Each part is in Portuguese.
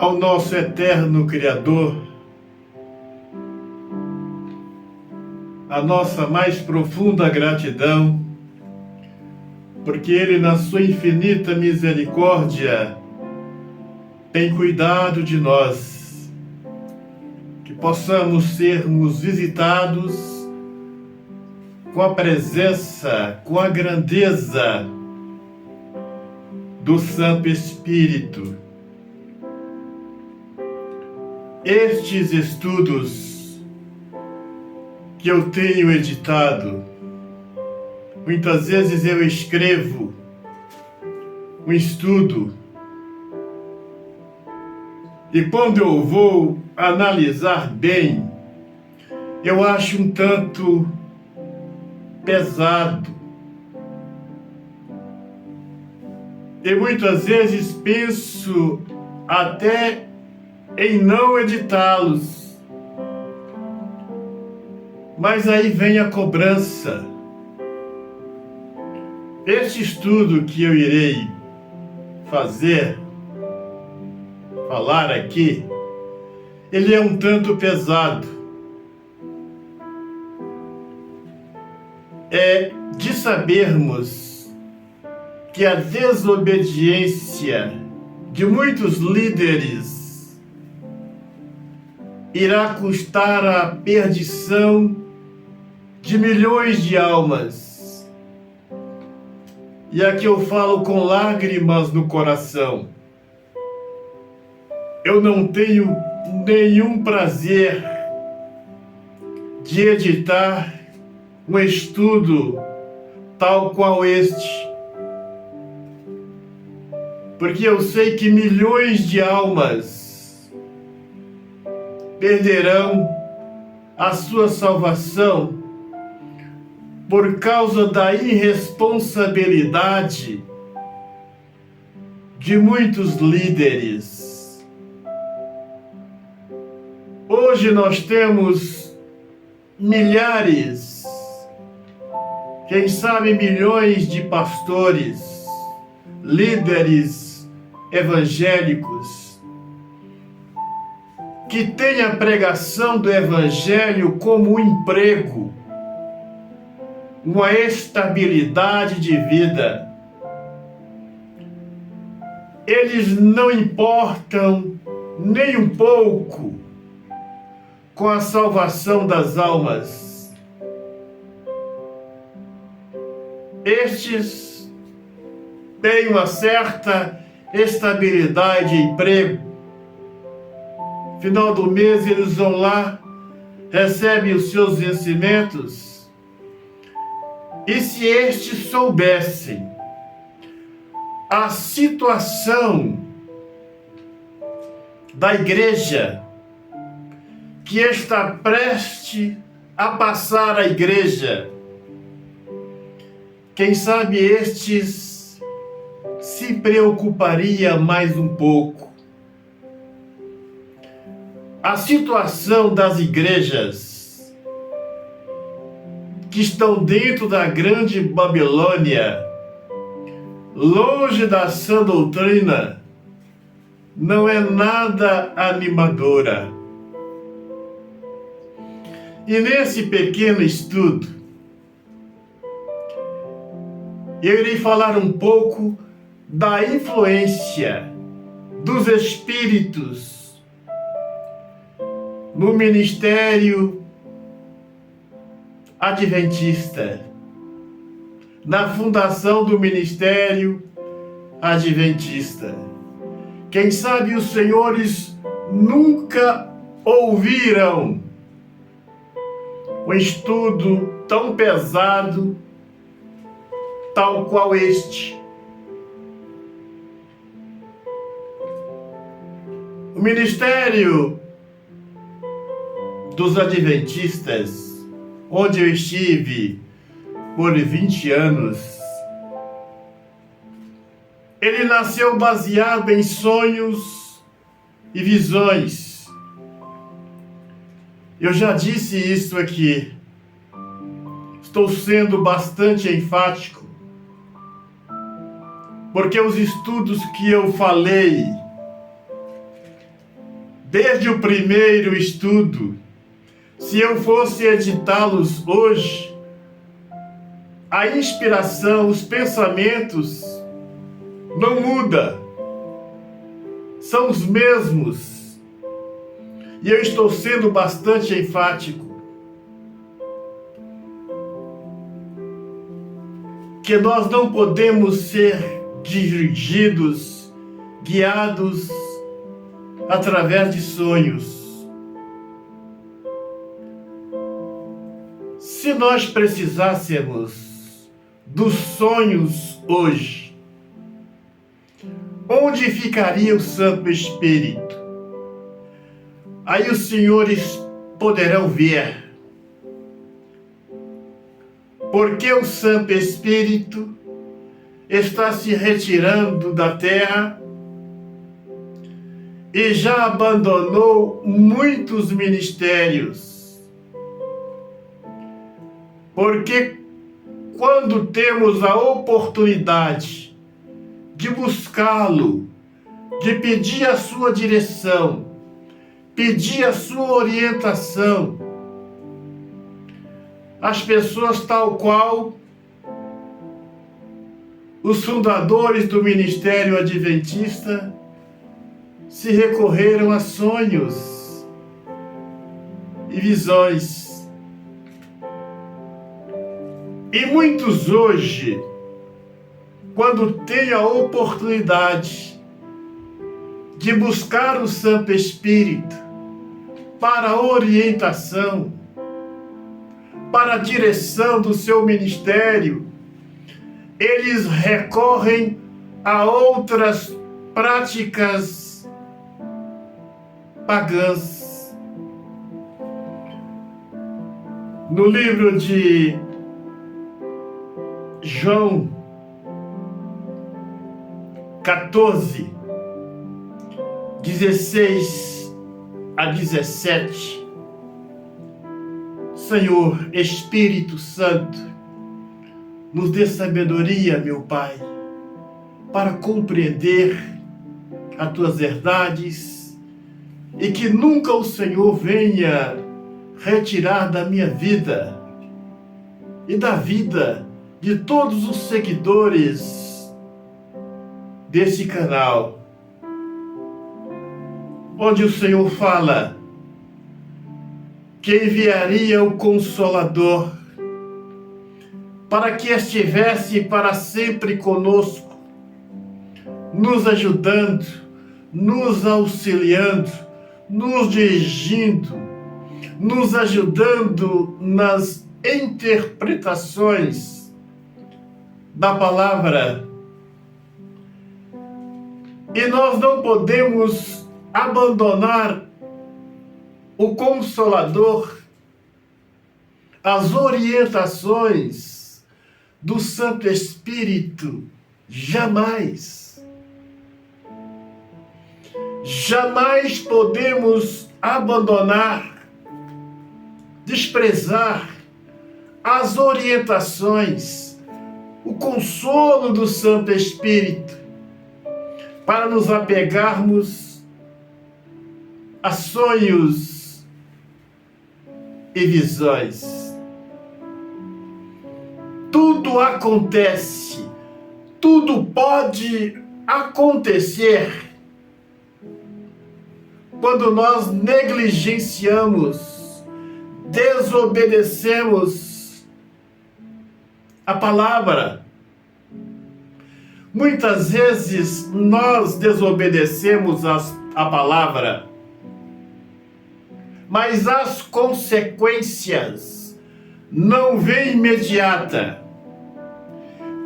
ao nosso eterno Criador a nossa mais profunda gratidão, porque Ele, na sua infinita misericórdia, tem cuidado de nós, que possamos sermos visitados com a presença, com a grandeza do Santo Espírito. Estes estudos que eu tenho editado, muitas vezes eu escrevo um estudo e quando eu vou analisar bem, eu acho um tanto pesado. E muitas vezes penso até em não editá-los. Mas aí vem a cobrança. Este estudo que eu irei falar aqui, ele é um tanto pesado. É de sabermos que a desobediência de muitos líderes irá custar a perdição de milhões de almas. E aqui eu falo com lágrimas no coração. Eu não tenho nenhum prazer de editar um estudo tal qual este, porque eu sei que milhões de almas perderão a sua salvação por causa da irresponsabilidade de muitos líderes. Hoje nós temos milhares, quem sabe milhões de pastores, líderes evangélicos, que têm a pregação do Evangelho como um emprego, uma estabilidade de vida. Eles não importam nem um pouco com a salvação das almas. Estes têm uma certa estabilidade de emprego. Final do mês eles vão lá, recebem os seus vencimentos. E se estes soubessem a situação da igreja, que está prestes a passar a igreja, quem sabe estes se preocuparia mais um pouco. A situação das igrejas que estão dentro da grande Babilônia, longe da sã doutrina, não é nada animadora. E nesse pequeno estudo, eu irei falar um pouco da influência dos espíritos no ministério adventista, na fundação do ministério adventista. Quem sabe os senhores nunca ouviram um estudo tão pesado, tal qual este. O ministério dos adventistas, onde eu estive por 20 anos, ele nasceu baseado em sonhos e visões. Eu já disse isso aqui. Estou sendo bastante enfático, porque os estudos que eu falei desde o primeiro estudo, se eu fosse editá-los hoje, a inspiração, os pensamentos não muda, são os mesmos. E eu estou sendo bastante enfático. Que nós não podemos ser dirigidos, guiados através de sonhos. Se nós precisássemos dos sonhos hoje, onde ficaria o Santo Espírito? Aí os senhores poderão ver. Porque o Santo Espírito está se retirando da terra e já abandonou muitos ministérios. Porque quando temos a oportunidade de buscá-lo, de pedir a sua direção, pedir a sua orientação, as pessoas tal qual os fundadores do Ministério Adventista se recorreram a sonhos e visões. E muitos hoje, quando têm a oportunidade de buscar o Santo Espírito para orientação, para a direção do seu ministério, eles recorrem a outras práticas pagãs. No livro de João 14, 16 a 17, Senhor, Espírito Santo, nos dê sabedoria, meu Pai, para compreender as Tuas verdades e que nunca o Senhor venha retirar da minha vida e da vida de todos os seguidores desse canal, onde o Senhor fala que enviaria o Consolador para que estivesse para sempre conosco, nos ajudando, nos auxiliando, nos dirigindo, nos ajudando nas interpretações da palavra. E nós não podemos abandonar o Consolador, as orientações do Santo Espírito, jamais. Jamais podemos abandonar, desprezar as orientações, o consolo do Santo Espírito, para nos apegarmos a sonhos e visões. Tudo acontece, tudo pode acontecer quando nós negligenciamos, desobedecemos a palavra. Muitas vezes nós desobedecemos a palavra, mas as consequências não vêm imediata.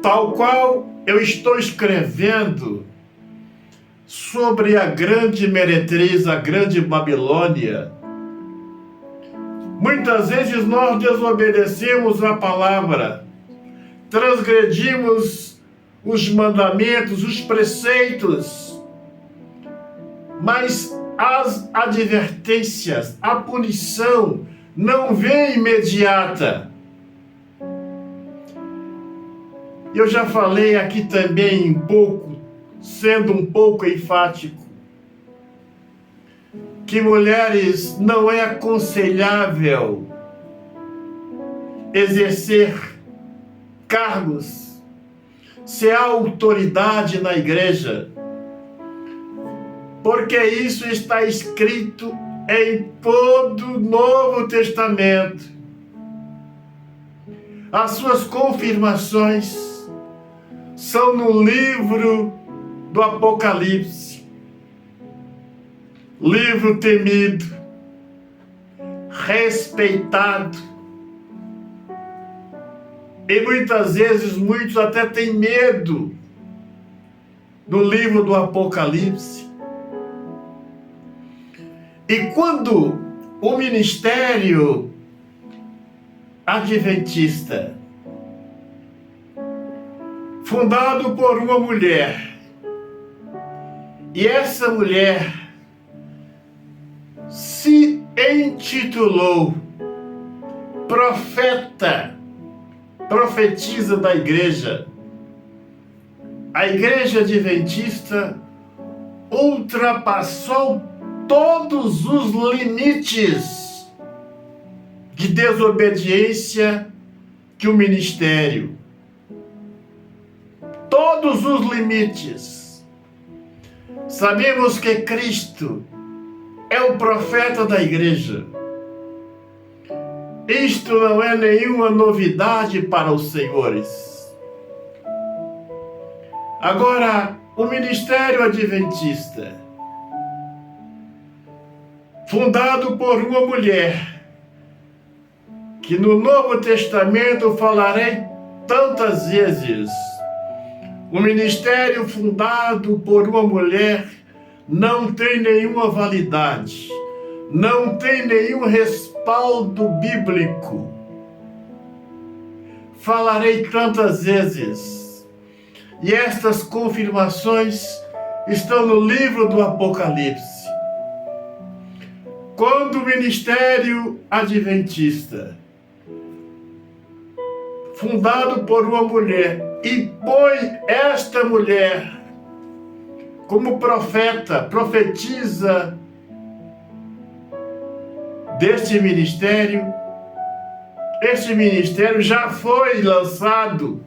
Tal qual eu estou escrevendo sobre a grande meretriz, a grande Babilônia. Muitas vezes nós desobedecemos a palavra, transgredimos os mandamentos, os preceitos, mas as advertências, a punição não vem imediata. Eu já falei aqui também sendo um pouco enfático. que mulheres não é aconselhável exercer cargos, ser autoridade na igreja, porque isso está escrito em todo o Novo Testamento. As suas confirmações são no livro do Apocalipse, livro temido, respeitado, e muitas vezes muitos até têm medo do livro do Apocalipse. E quando o ministério adventista, fundado por uma mulher, e essa mulher se intitulou profetisa da igreja, a igreja adventista ultrapassou todos os limites de desobediência que o ministério, todos os limites. Sabemos que Cristo é o profeta da igreja. Isto não é nenhuma novidade para os senhores. Agora, o ministério adventista, fundado por uma mulher, que no Novo Testamento falarei tantas vezes, o ministério fundado por uma mulher não tem nenhuma validade, não tem nenhum respaldo bíblico. Falarei tantas vezes, e estas confirmações estão no livro do Apocalipse. Quando o ministério adventista, fundado por uma mulher, e põe esta mulher como profetiza deste ministério, este ministério já foi lançado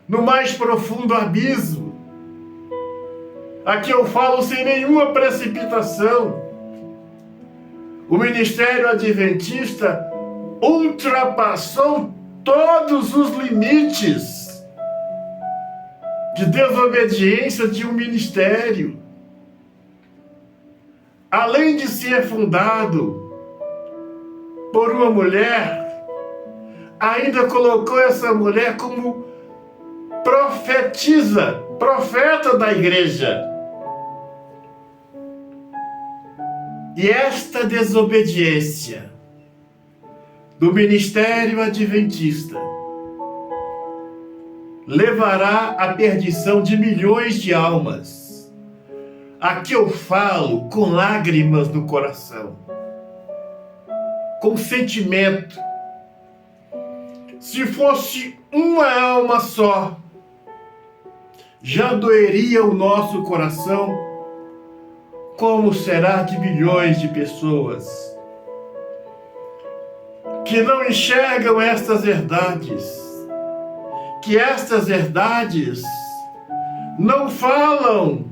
no mais profundo abismo. Aqui eu falo sem nenhuma precipitação. O ministério adventista ultrapassou todos os limites de desobediência de um ministério. Além de ser fundado por uma mulher, ainda colocou essa mulher como profeta da igreja. E esta desobediência do ministério adventista levará à perdição de milhões de almas. Aqui eu falo com lágrimas no coração, com sentimento. Se fosse uma alma só, já doeria o nosso coração. Como será de milhões de pessoas que não enxergam estas verdades, que estas verdades não falam,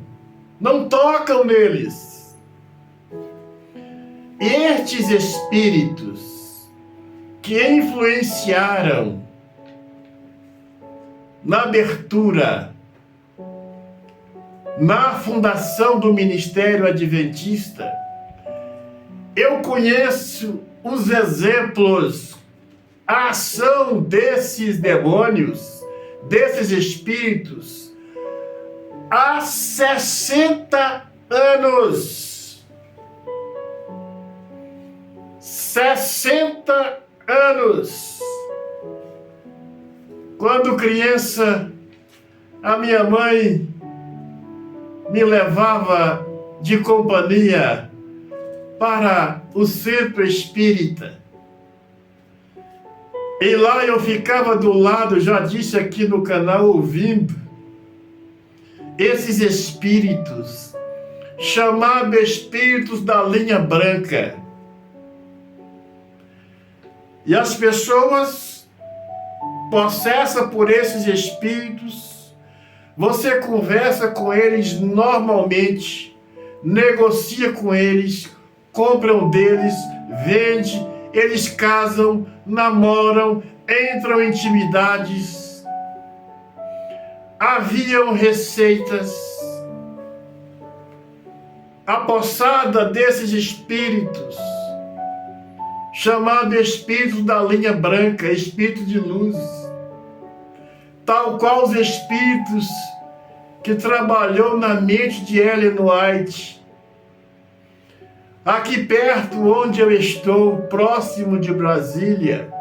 não tocam neles. Estes espíritos que influenciaram na abertura, na fundação do ministério adventista, eu conheço os exemplos, a ação desses demônios, desses espíritos, há 60 anos. 60 anos. Quando criança, a minha mãe me levava de companhia para o centro espírita. E lá eu ficava do lado, já disse aqui no canal, ouvindo esses espíritos chamado espíritos da linha branca. E as pessoas possessas por esses espíritos, você conversa com eles normalmente, negocia com eles, compram deles, vende, eles casam, namoram, entram em intimidades. Haviam receitas. A poçada desses espíritos, chamado espírito da linha branca, espírito de luz, tal qual os espíritos que trabalhou na mente de Ellen White. Aqui perto onde eu estou, próximo de Brasília,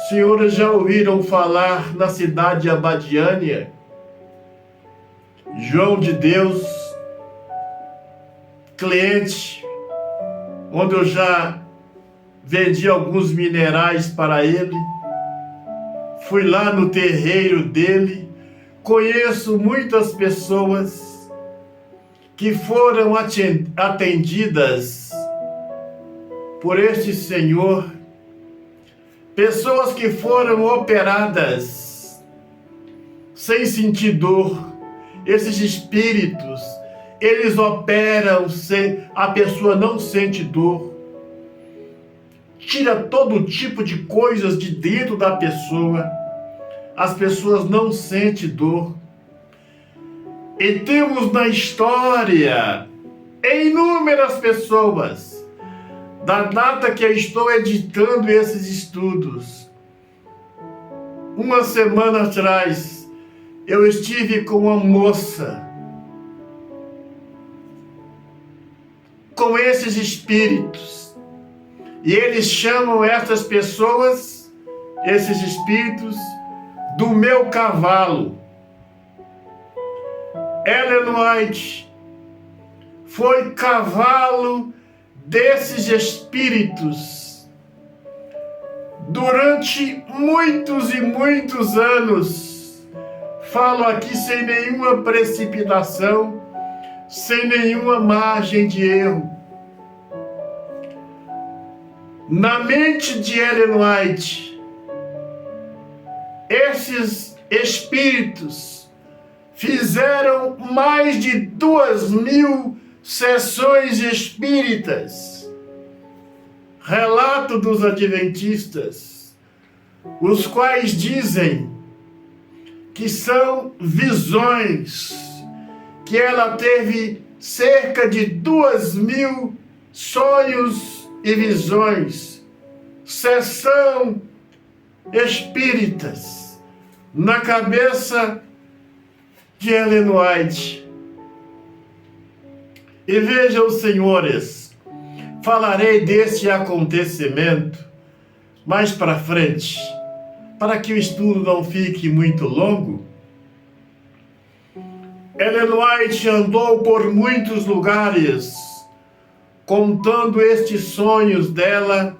senhores já ouviram falar na cidade de Abadiânia? João de Deus, cliente, onde eu já vendi alguns minerais para ele, fui lá no terreiro dele, conheço muitas pessoas que foram atendidas por este senhor, pessoas que foram operadas sem sentir dor. Esses espíritos, eles operam sem a pessoa não sente dor. Tira todo tipo de coisas de dentro da pessoa. As pessoas não sentem dor. E temos na história inúmeras pessoas, da data que eu estou editando esses estudos. Uma semana atrás, eu estive com uma moça, com esses espíritos, e eles chamam essas pessoas, esses espíritos, do meu cavalo. Ellen White foi cavalo desses espíritos durante muitos e muitos anos. Falo aqui sem nenhuma precipitação, sem nenhuma margem de erro. Na mente de Ellen White, esses espíritos fizeram mais de 2.000 sessões espíritas. Relato dos adventistas, os quais dizem que são visões, que ela teve cerca de 2.000 sonhos e visões, sessão espíritas, na cabeça de Ellen White. E vejam, senhores, falarei deste acontecimento mais para frente, para que o estudo não fique muito longo. Ellen White andou por muitos lugares, contando estes sonhos dela,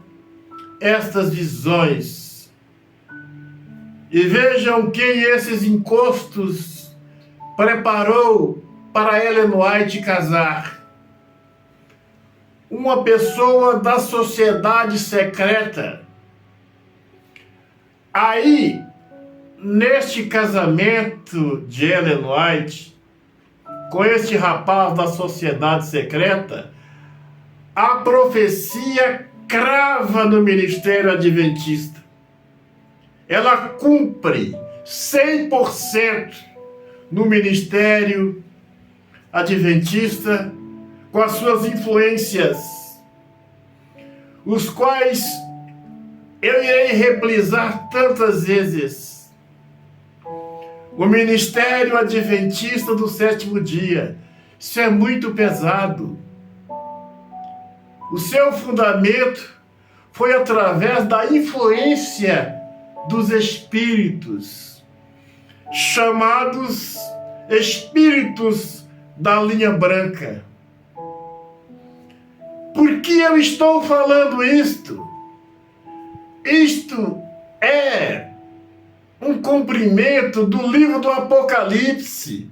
estas visões. E vejam quem esses encostos preparou para Ellen White casar. Uma pessoa da sociedade secreta. Aí, neste casamento de Ellen White, com este rapaz da sociedade secreta, a profecia crava no ministério adventista. Ela cumpre 100% no ministério adventista com as suas influências, os quais eu irei reprisar tantas vezes. O ministério adventista do sétimo dia, isso é muito pesado. O seu fundamento foi através da influência dos espíritos, chamados espíritos da linha branca. Por que eu estou falando isto? Isto é um cumprimento do livro do Apocalipse.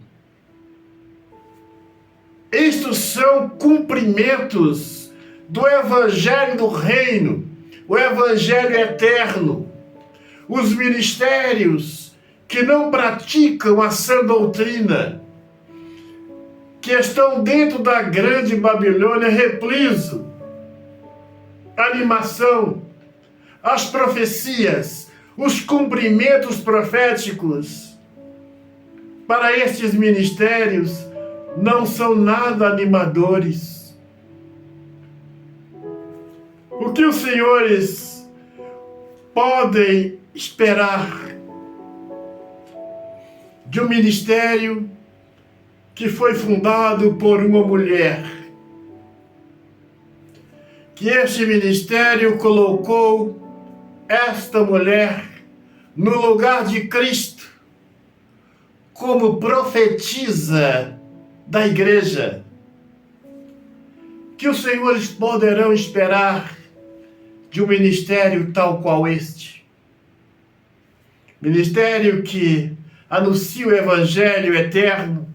Estes são cumprimentos do Evangelho do Reino, o Evangelho eterno. Os ministérios que não praticam a sã doutrina, que estão dentro da grande Babilônia, repriso, animação, as profecias, os cumprimentos proféticos, para estes ministérios, não são nada animadores. O que os senhores podem esperar de um ministério que foi fundado por uma mulher, que este ministério colocou esta mulher no lugar de Cristo como profetisa da igreja? Que os senhores poderão esperar de um ministério tal qual este? Ministério que anuncia o Evangelho eterno,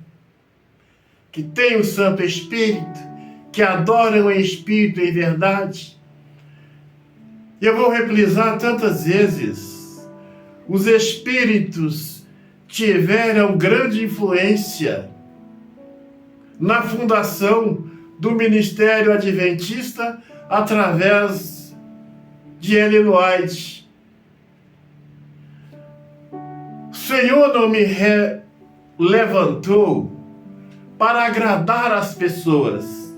que tem o Santo Espírito, que adoram em Espírito e em verdade. Eu vou reprisar tantas vezes, os Espíritos tiveram grande influência na fundação do Ministério Adventista através de Ellen White. O Senhor não me levantou para agradar as pessoas,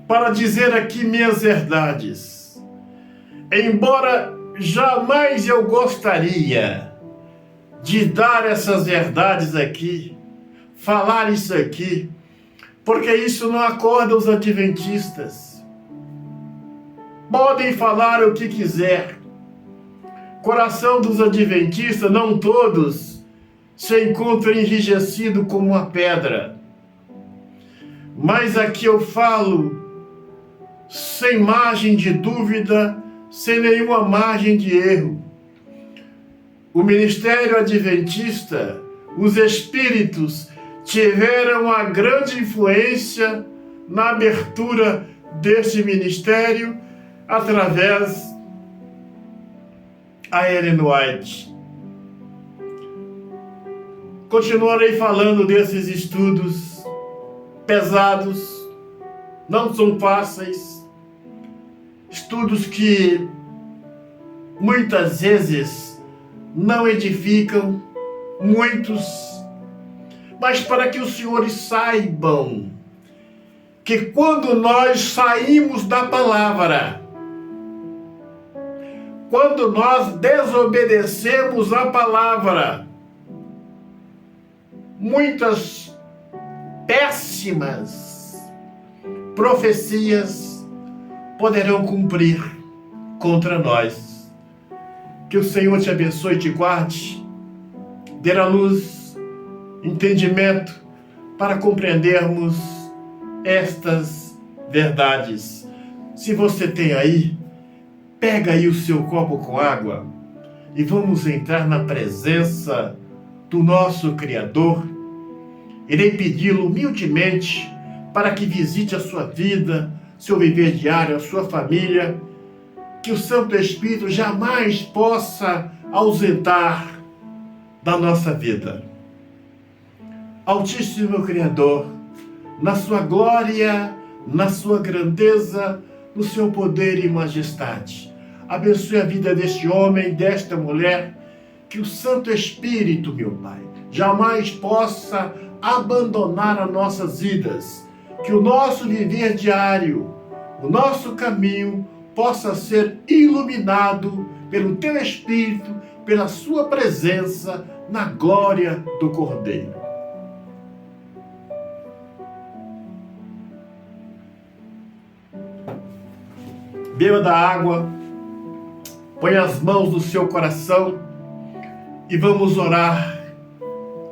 para dizer aqui minhas verdades, embora jamais eu gostaria de dar essas verdades aqui, falar isso aqui, porque isso não acorda os adventistas. Podem falar o que quiser. Coração dos adventistas, não todos, se encontra enrijecido como uma pedra. Mas aqui eu falo sem margem de dúvida, sem nenhuma margem de erro. O ministério adventista, os espíritos tiveram uma grande influência na abertura desse ministério através a Ellen White. Continuarei falando desses estudos pesados, não são fáceis, estudos que muitas vezes não edificam muitos, mas para que os senhores saibam que quando nós saímos da palavra, quando nós desobedecemos a palavra, muitas péssimas profecias poderão cumprir contra nós. Que o Senhor te abençoe e te guarde, dê a luz, entendimento, para compreendermos estas verdades. Se você tem aí, pega aí o seu copo com água e vamos entrar na presença do nosso Criador. Irei pedi-lo humildemente para que visite a sua vida, seu viver diário, a sua família, que o Santo Espírito jamais possa ausentar da nossa vida. Altíssimo Criador, na sua glória, na sua grandeza, no seu poder e majestade, abençoe a vida deste homem, desta mulher, que o Santo Espírito, meu Pai, jamais possa abandonar as nossas vidas, que o nosso viver diário, o nosso caminho possa ser iluminado pelo Teu Espírito, pela Sua presença na glória do Cordeiro. Beba da água, põe as mãos no seu coração e vamos orar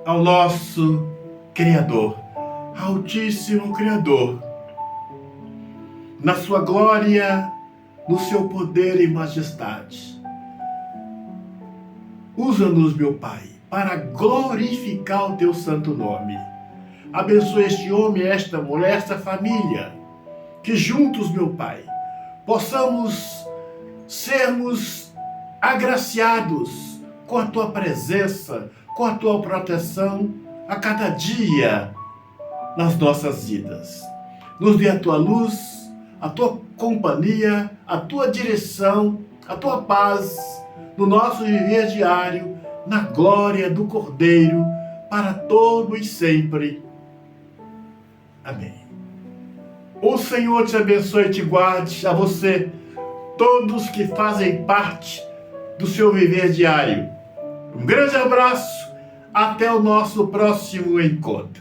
ao nosso Criador, Altíssimo Criador, na sua glória, no seu poder e majestade. Usa-nos, meu Pai, para glorificar o teu santo nome. Abençoe este homem, esta mulher, esta família. Que juntos, meu Pai, possamos sermos agraciados com a Tua presença, com a Tua proteção a cada dia nas nossas vidas. Nos dê a Tua luz, a Tua companhia, a Tua direção, a Tua paz no nosso viver diário, na glória do Cordeiro, para todo e sempre. Amém. O Senhor te abençoe e te guarde, a você, todos que fazem parte do seu viver diário. Um grande abraço, até o nosso próximo encontro.